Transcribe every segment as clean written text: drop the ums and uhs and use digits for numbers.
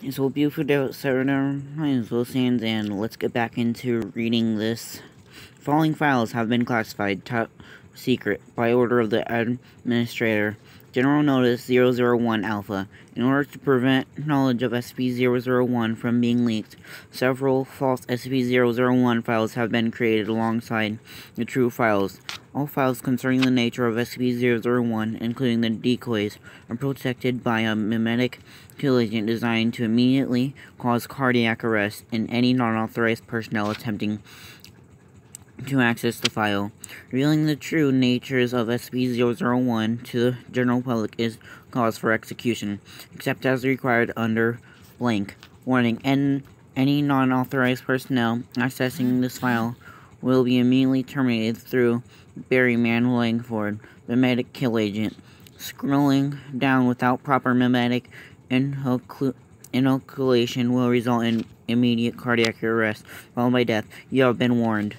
So beautiful day, Senator. My name is Will Sands, and let's get back into reading this. Following files have been classified top secret by order of the administrator. General Notice 001 Alpha. In order to prevent knowledge of SCP-001 from being leaked, several false SCP-001 files have been created alongside the true files. All files concerning the nature of SCP-001, including the decoys, are protected by a mimetic kill agent designed to immediately cause cardiac arrest in any non-authorized personnel attempting to access the file. Revealing the true natures of SCP-001 to the general public is cause for execution, except as required under blank. Warning, any non-authorized personnel accessing this file will be immediately terminated through Barry Man Langford, the mimetic kill agent. Scrolling down without proper mimetic inoculation will result in immediate cardiac arrest, followed by death. You have been warned.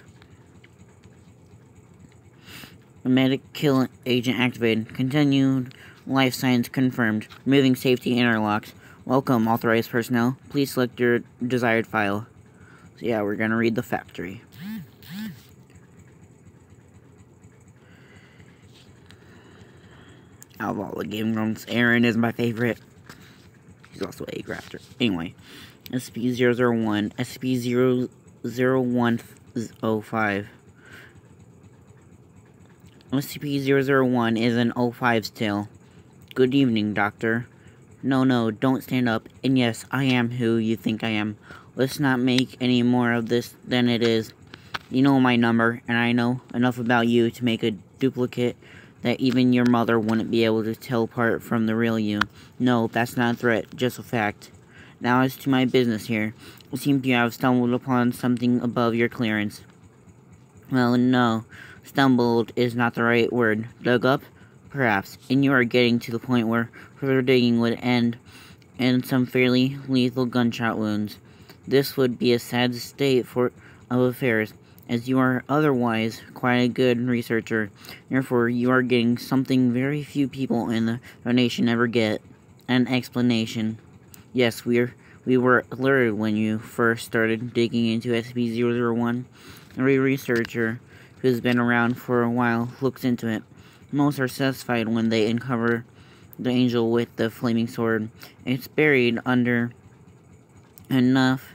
Mimetic kill agent activated. Continued life science confirmed. Removing safety interlocks. Welcome, authorized personnel. Please select your desired file. So yeah, we're gonna read the factory. Out of all the Game Grumps, Aaron is my favorite. He's also a grafter. Anyway, SCP-001, SCP-00105. SCP-001 is an 05's tale. Good evening, Doctor. No, don't stand up. And yes, I am who you think I am. Let's not make any more of this than it is. You know my number, and I know enough about you to make a duplicate that even your mother wouldn't be able to tell apart from the real you. No, that's not a threat, just a fact. Now as to my business here. It seems you have stumbled upon something above your clearance. Well, no. Stumbled is not the right word. Dug up? Perhaps. And you are getting to the point where further digging would end in some fairly lethal gunshot wounds. This would be a sad state of affairs, as you are otherwise quite a good researcher. Therefore, you are getting something very few people in the nation ever get. An explanation. Yes, we were alerted when you first started digging into SCP-001. Every researcher who's been around for a while looks into it. Most are satisfied when they uncover the angel with the flaming sword. It's buried under enough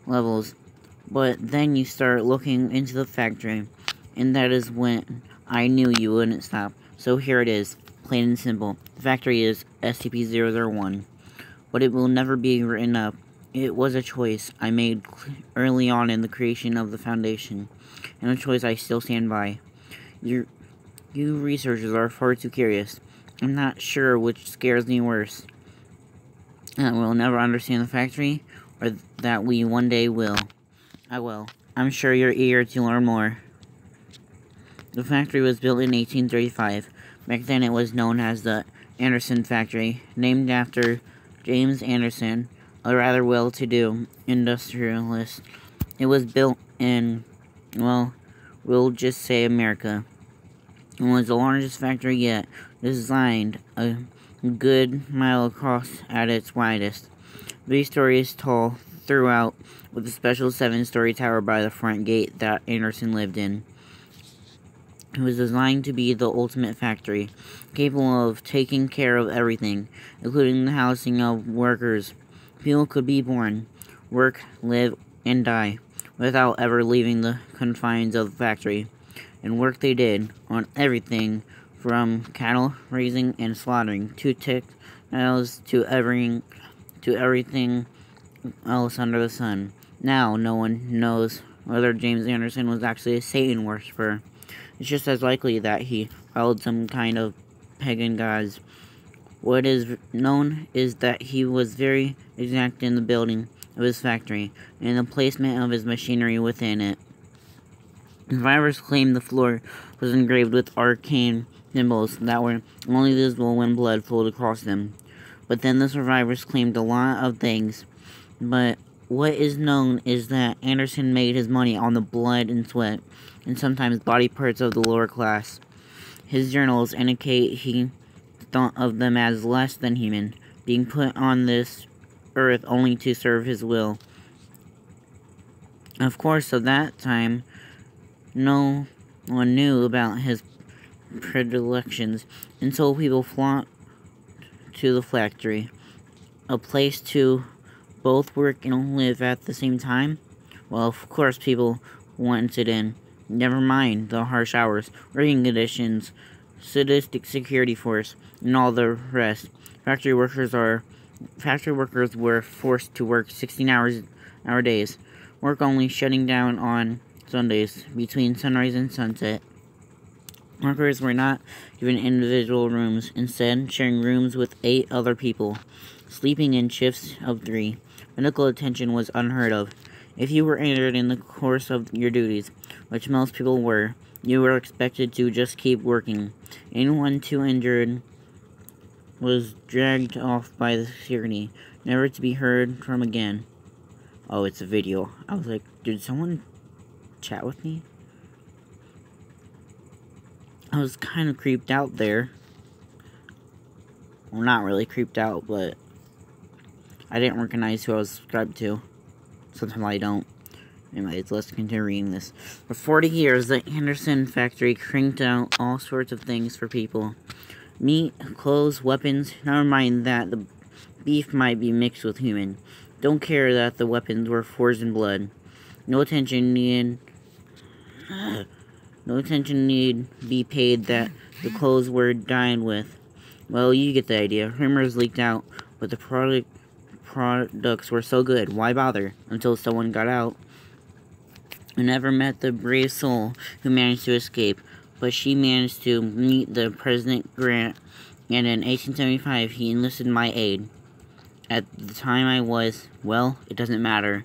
levels. But then you start looking into the factory, and that is when I knew you wouldn't stop. So here it is, plain and simple. The factory is SCP-001, but it will never be written up. It was a choice I made early on in the creation of the Foundation, and a choice I still stand by. You researchers are far too curious. I'm not sure which scares me worse. That we'll never understand the factory, or that we one day will. I will. I'm sure you're eager to learn more. The factory was built in 1835. Back then it was known as the Anderson Factory, named after James Anderson, a rather well-to-do industrialist. It was built in, well, we'll just say America. It was the largest factory yet, designed a good mile across at its widest. 3 stories tall throughout, with a special 7-story tower by the front gate that Anderson lived in. It was designed to be the ultimate factory, capable of taking care of everything, including the housing of workers. People could be born, work, live, and die, without ever leaving the confines of the factory. And work they did, on everything from cattle raising and slaughtering, to textiles, to everything else under the sun. Now, no one knows whether James Anderson was actually a Satan worshiper. It's just as likely that he followed some kind of pagan gods. What is known is that he was very exact in the building of his factory, and the placement of his machinery within it. Survivors claim the floor was engraved with arcane symbols that were only visible when blood flowed across them. But then the survivors claimed a lot of things. But what is known is that Anderson made his money on the blood and sweat, and sometimes body parts of the lower class. His journals indicate he thought of them as less than human, being put on this Earth only to serve his will. Of course, at that time, no one knew about his predilections, and so people flocked to the factory, a place to both work and live at the same time. Well, of course, people wanted in. Never mind the harsh hours, working conditions, sadistic security force, and all the rest. Factory workers were forced to work 16-hour days, work only shutting down on Sundays between sunrise and sunset. Workers were not given individual rooms, instead sharing rooms with 8 other people, sleeping in shifts of 3. Medical attention was unheard of. If you were injured in the course of your duties, which most people were, you were expected to just keep working. Anyone too injured was dragged off by the security, never to be heard from again. Oh, it's a video. I was like, did someone chat with me? I was kind of creeped out there. Well, not really creeped out, but I didn't recognize who I was subscribed to. Sometimes I don't. Anyways, let's continue reading this. For 40 years, the Anderson factory cranked out all sorts of things for people. Meat, clothes, weapons. Never mind that the beef might be mixed with human. Don't care that the weapons were forged in blood. No attention need be paid that the clothes were dyed with. Well, you get the idea. Rumors leaked out, but the products were so good. Why bother? Until someone got out. I never met the brave soul who managed to escape, but she managed to meet the President Grant, and in 1875 he enlisted my aid. At the time I was, well, it doesn't matter.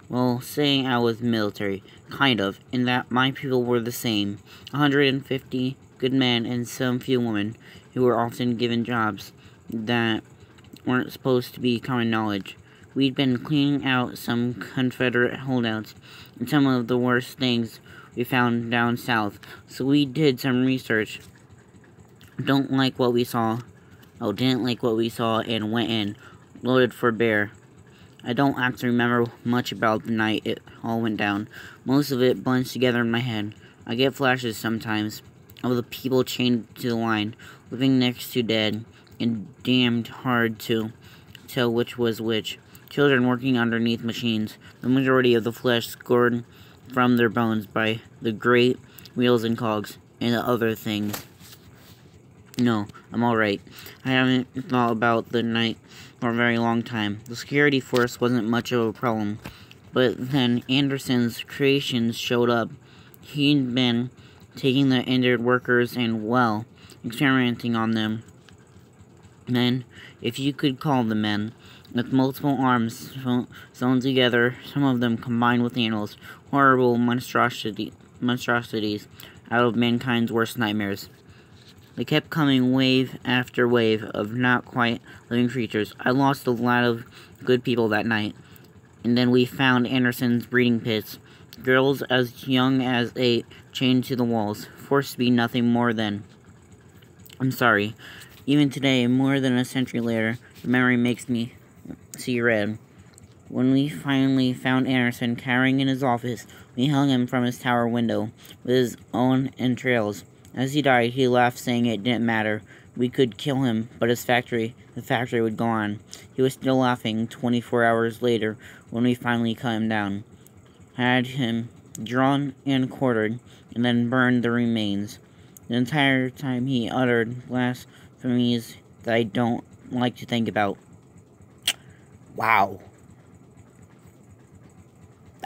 Well, saying I was military, kind of, in that my people were the same. 150 good men and some few women, who were often given jobs that weren't supposed to be common knowledge. We'd been cleaning out some Confederate holdouts, and some of the worst things we found down south, so we did some research. Didn't like what we saw, and went in, loaded for bear. I don't actually remember much about the night it all went down. Most of it bunched together in my head. I get flashes sometimes of the people chained to the line, living next to dead, and damned hard to tell which was which. Children working underneath machines, the majority of the flesh scored from their bones by the great wheels and cogs, and the other things. No, I'm alright. I haven't thought about the night for a very long time. The security force wasn't much of a problem, but then Anderson's creations showed up. He'd been taking the injured workers and, well, experimenting on them. Men, if you could call them men, with multiple arms sewn together, some of them combined with animals, horrible monstrosities out of mankind's worst nightmares. They kept coming wave after wave of not quite living creatures. I lost a lot of good people that night. And then we found Anderson's breeding pits. Girls as young as 8 chained to the walls, forced to be nothing more than. I'm sorry. Even today, more than a century later, the memory makes me see red. When we finally found Anderson cowering in his office, we hung him from his tower window with his own entrails. As he died, he laughed, saying it didn't matter. We could kill him, but the factory would go on. He was still laughing 24 hours later when we finally cut him down. Had him drawn and quartered, and then burned the remains. The entire time he uttered blasphemies that I don't like to think about. Wow.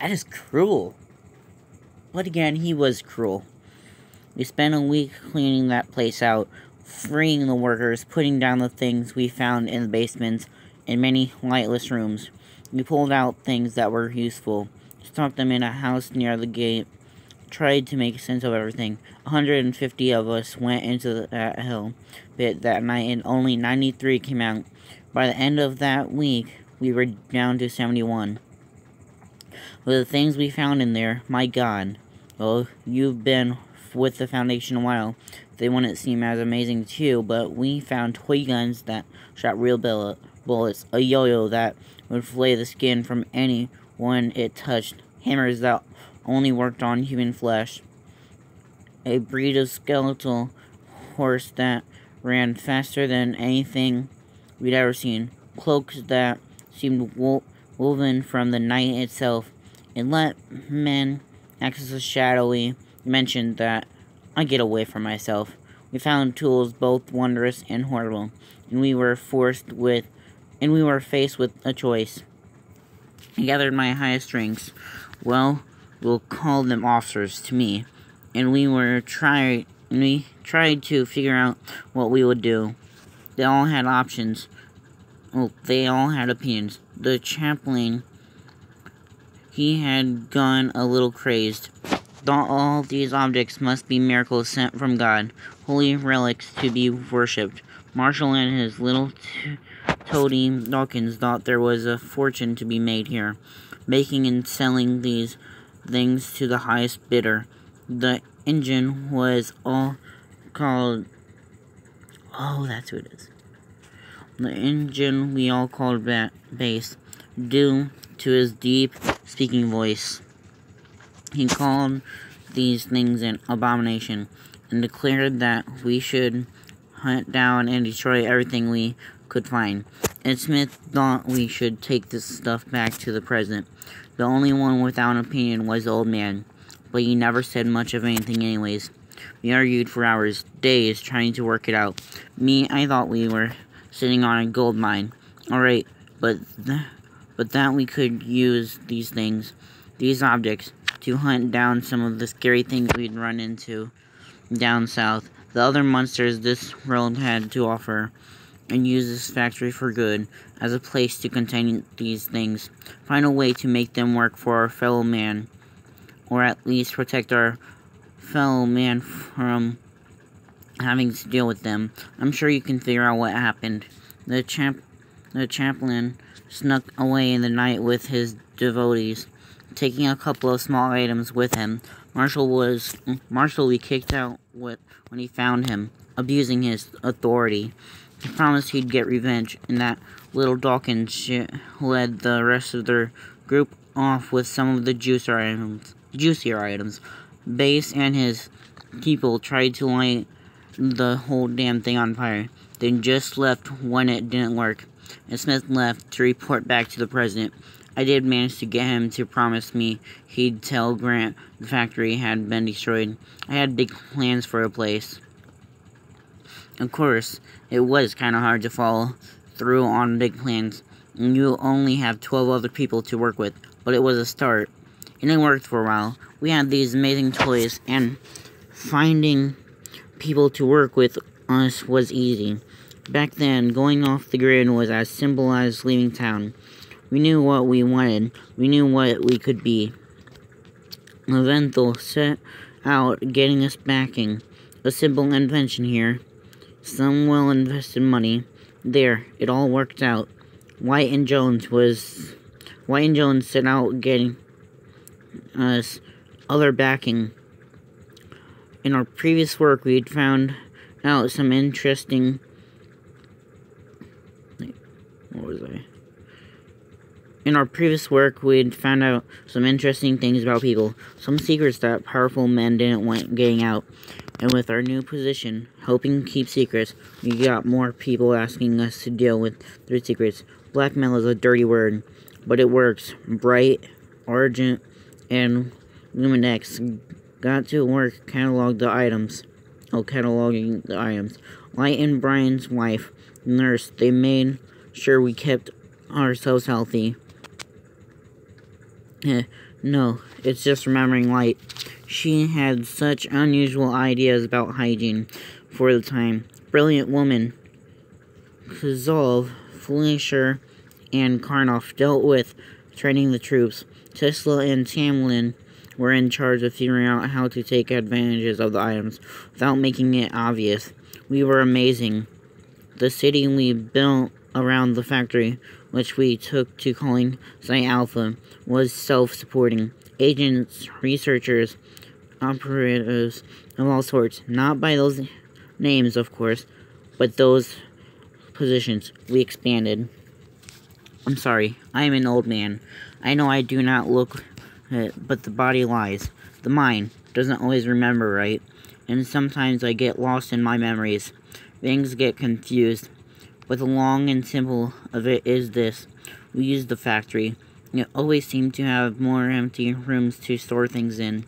That is cruel. But again, he was cruel. We spent a week cleaning that place out, freeing the workers, putting down the things we found in the basements and many lightless rooms. We pulled out things that were useful, stocked them in a house near the gate, tried to make sense of everything. 150 of us went into that hell pit that night, and only 93 came out. By the end of that week, we were down to 71. With the things we found in there, my God. Well, you've been with the Foundation a while. They wouldn't seem as amazing to you, but we found toy guns that shot real bullets, a yo-yo that would flay the skin from anyone it touched, hammers that only worked on human flesh, a breed of skeletal horse that ran faster than anything we'd ever seen, cloaks that seemed woven from the night itself. It let men access a shadowy dimension that I get away from myself. We found tools both wondrous and horrible, and we were faced with a choice. I gathered my highest ranks. Well, we'll call them officers to me, and we tried to figure out what we would do. They all had options. Well, they all had opinions. The chaplain, he had gone a little crazed. Thought all these objects must be miracles sent from God, holy relics to be worshipped. Marshall and his little toady Dawkins thought there was a fortune to be made here, making and selling these things to the highest bidder. The engine was all called... Oh, that's who it is. The engine we all called bass, due to his deep speaking voice. He called these things an abomination, and declared that we should hunt down and destroy everything we could find. And Smith thought we should take this stuff back to the president. The only one without an opinion was the old man, but he never said much of anything anyways. We argued for hours, days, trying to work it out. I thought we were sitting on a gold mine. Alright, but that we could use these things, these objects, to hunt down some of the scary things we'd run into down south, the other monsters this world had to offer, and use this factory for good, as a place to contain these things, find a way to make them work for our fellow man, or at least protect our fellow man from having to deal with them. I'm sure you can figure out what happened. The chaplain snuck away in the night with his devotees, taking a couple of small items with him. Marshall we kicked out when he found him, abusing his authority. He promised he'd get revenge, and that little Dawkins led the rest of their group off with some of the juicier items. Bass and his people tried to light the whole damn thing on fire, then just left when it didn't work, and Smith left to report back to the president. I did manage to get him to promise me he'd tell Grant the factory had been destroyed. I had big plans for the place. Of course, it was kind of hard to follow through on big plans, and you only have 12 other people to work with, but it was a start, and it worked for a while. We had these amazing toys, and finding people to work with us was easy. Back then, going off the grid was as simple as leaving town. We knew what we wanted. We knew what we could be. Leventhal set out getting us backing. A simple invention here. Some well-invested money. There, it all worked out. White and Jones set out getting us other backing. In our previous work, we'd found out some interesting... In our previous work, we'd found out some interesting things about people, some secrets that powerful men didn't want getting out. And with our new position, helping keep secrets, we got more people asking us to deal with their secrets. Blackmail is a dirty word, but it works. Bright, Argent, and Luminex got to work cataloging the items. Light and Brian's wife, nurse, they made sure we kept ourselves healthy. No, it's just remembering Light. She had such unusual ideas about hygiene for the time. Brilliant woman. Kozlov, Fleischer, and Karnoff dealt with training the troops. Tesla and Tamlin were in charge of figuring out how to take advantages of the items without making it obvious. We were amazing. The city we built around the factory, which we took to calling Site Alpha, was self-supporting. Agents, researchers, operatives of all sorts. Not by those names, of course, but those positions. We expanded. I'm sorry, I am an old man. I know I do not look it, but the body lies. The mind doesn't always remember, right? And sometimes I get lost in my memories. Things get confused. But the long and simple of it is this. We used the factory. It always seemed to have more empty rooms to store things in.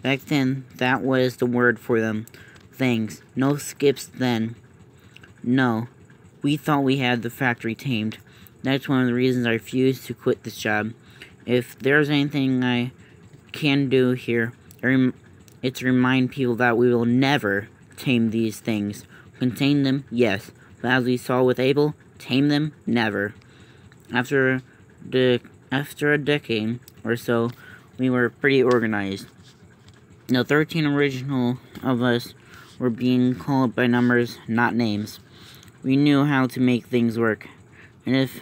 Back then, that was the word for them. Things. No skips then. No. We thought we had the factory tamed. That's one of the reasons I refused to quit this job. If there's anything I can do here, it's remind people that we will never tame these things. Contain them, yes. But as we saw with Abel, tame them, never. After a decade or so, we were pretty organized. The 13 original of us were being called by numbers, not names. We knew how to make things work. And if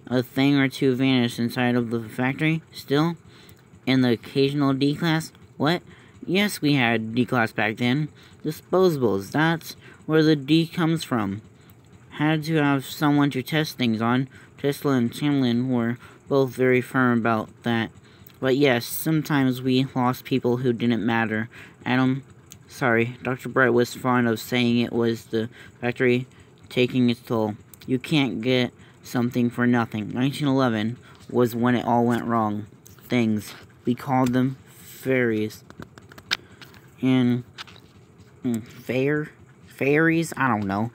a thing or two vanished inside of the factory, still, in the occasional D-class, what? Yes, we had D-class back then. Disposables, that's where the D comes from. Had to have someone to test things on. Tesla and Chamlin were both very firm about that. But yes, sometimes we lost people who didn't matter. Sorry, Dr. Bright was fond of saying it was the factory taking its toll. You can't get something for nothing. 1911 was when it all went wrong. Things. We called them fairies. And fairies? I don't know.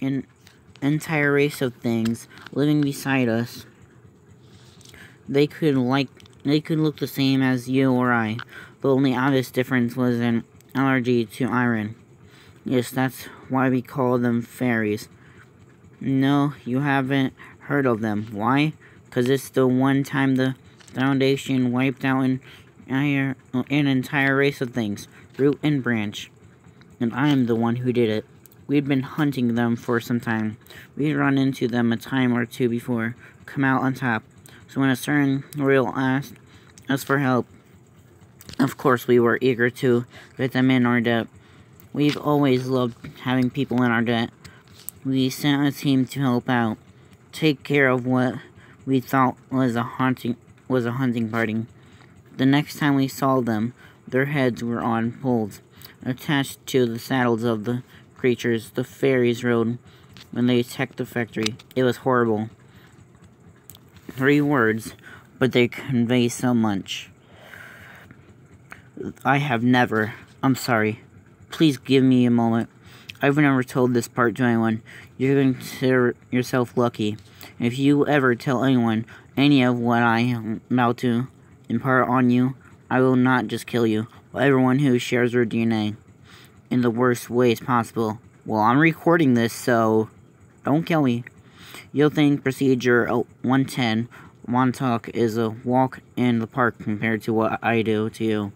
An entire race of things living beside us. They could look the same as you or I. The only obvious difference was an allergy to iron. Yes, that's why we call them fairies. No, you haven't heard of them. Why? Because it's the one time the Foundation wiped out an entire race of things, root and branch. And I am the one who did it. We'd been hunting them for some time. We'd run into them a time or two before, come out on top. So when a certain royal asked us for help, of course we were eager to get them in our debt. We've always loved having people in our debt. We sent a team to help out, take care of what we thought was a hunting party. The next time we saw them, their heads were on poles, attached to the saddles of the creatures the fairies rode when they attacked the factory. It was horrible. 3 words, but they convey so much. I'm sorry. Please give me a moment. I've never told this part to anyone. You're going to consider yourself lucky. If you ever tell anyone any of what I am about to impart on you, I will not just kill you, but everyone who shares your DNA. In the worst ways possible. Well, I'm recording this, so don't kill me. You'll think Procedure 110, Montauk, is a walk in the park compared to what I do to you.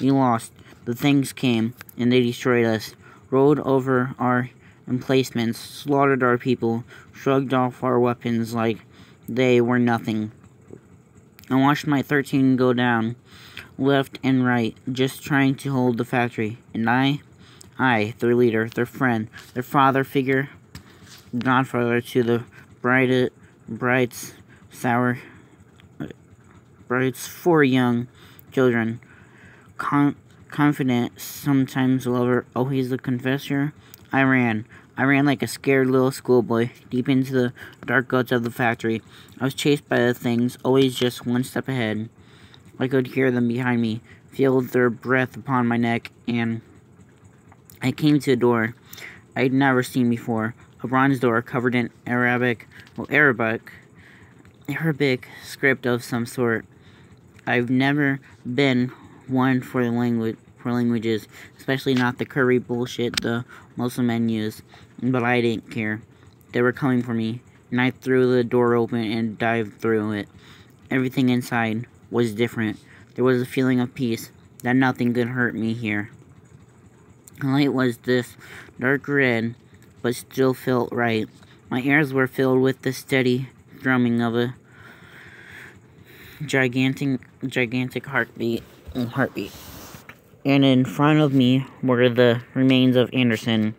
We lost. The things came, and they destroyed us, rode over our emplacements, slaughtered our people, shrugged off our weapons like they were nothing. I watched my 13 go down, left and right, just trying to hold the factory. And I, their leader, their friend, their father figure, godfather to the Bright's 4 young children, confident, sometimes lover, always the confessor. I ran like a scared little schoolboy, deep into the dark guts of the factory. I was chased by the things, always just one step ahead. I could hear them behind me, feel their breath upon my neck, and I came to a door I'd never seen before. A bronze door covered in Arabic script of some sort. I've never been one for languages, especially not the curry bullshit the Muslim men use. But I didn't care. They were coming for me, and I threw the door open and dived through it. Everything inside was different. There was a feeling of peace, that nothing could hurt me here. The light was this dark red, but still felt right. My ears were filled with the steady drumming of a gigantic heartbeat. And in front of me were the remains of Anderson.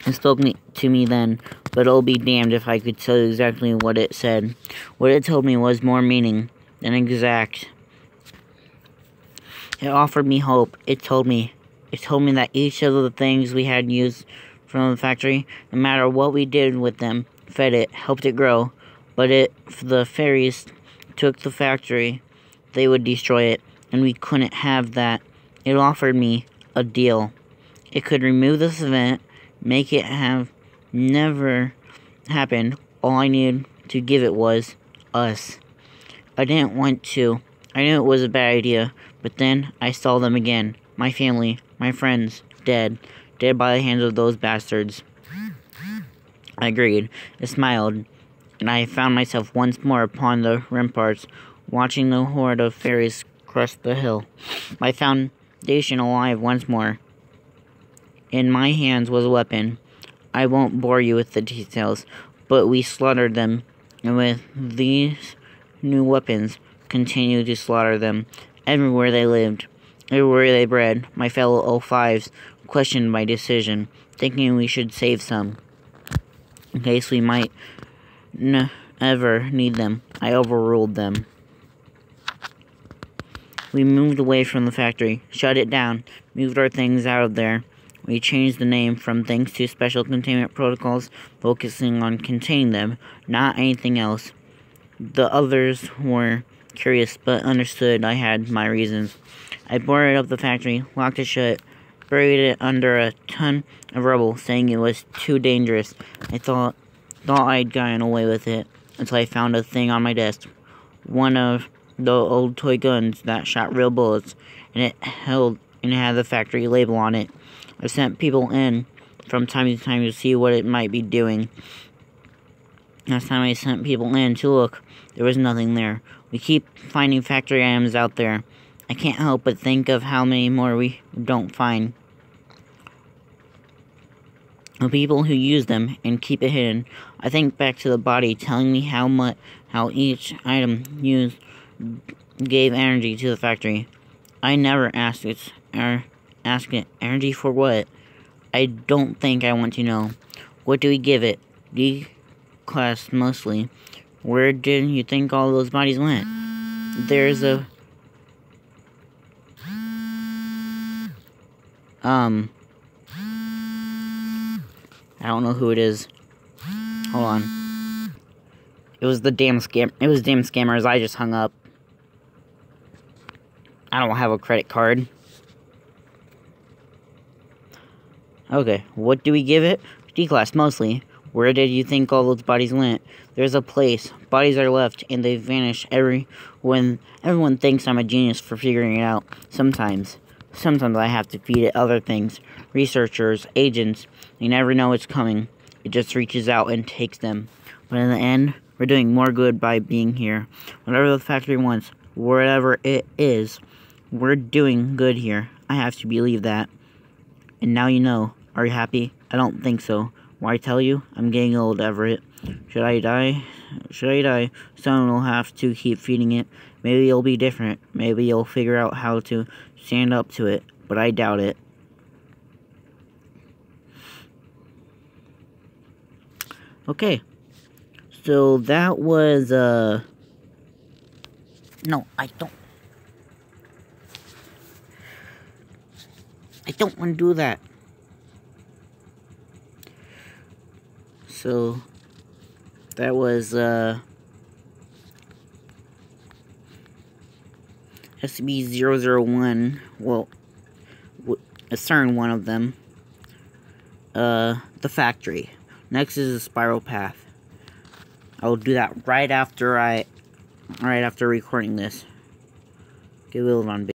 He spoke to me then, but I'll be damned if I could tell you exactly what it said. What it told me was more meaning than exact. It offered me hope. It told me that each of the things we had used from the factory, no matter what we did with them, fed it, helped it grow. But if the fairies took the factory, they would destroy it, and we couldn't have that. It offered me a deal. It could remove this event, make it have never happened. All I needed to give it was us. I didn't want to. I knew it was a bad idea, but then I saw them again. My family, my friends, dead. Dead by the hands of those bastards. I agreed. I smiled, and I found myself once more upon the ramparts, watching the horde of fairies crush the hill. My foundation alive once more. In my hands was a weapon. I won't bore you with the details, but we slaughtered them, and with these new weapons, continued to slaughter them everywhere they lived, everywhere they bred. My fellow O5s questioned my decision, thinking we should save some, in case we might ever need them. I overruled them. We moved away from the factory, shut it down, moved our things out of there. We changed the name from things to special containment protocols, focusing on containing them, not anything else. The others were curious, but understood I had my reasons. I boarded up the factory, locked it shut, buried it under a ton of rubble, saying it was too dangerous. I thought I'd gotten away with it, until I found a thing on my desk. One of the old toy guns that shot real bullets, and it had the factory label on it. I sent people in from time to time to see what it might be doing. Last time I sent people in to look, there was nothing there. We keep finding factory items out there. I can't help but think of how many more we don't find. The people who use them and keep it hidden. I think back to the body telling me how each item used gave energy to the factory. I never asked it energy for what? I don't think I want to know. What do we give it? D-class mostly. Where did you think all those bodies went? There's a... I don't know who it is. Hold on. It was damn scammers. I just hung up. I don't have a credit card. Okay, what do we give it? D-class, mostly. Where did you think all those bodies went? There's a place. Bodies are left, and they vanish everyone thinks I'm a genius for figuring it out. Sometimes I have to feed it other things. Researchers, agents, they never know it's coming. It just reaches out and takes them. But in the end, we're doing more good by being here. Whatever the factory wants, whatever it is, we're doing good here. I have to believe that. And now you know. Are you happy? I don't think so. Why tell you? I'm getting old, Everett. Should I die? Someone will have to keep feeding it. Maybe you'll be different. Maybe you'll figure out how to stand up to it. But I doubt it. Okay. So that was, No, I don't want to do that. So, that was, SCP-001, well, a certain one of them, the factory. Next is a spiral path. I will do that right after recording this. Give it a little on.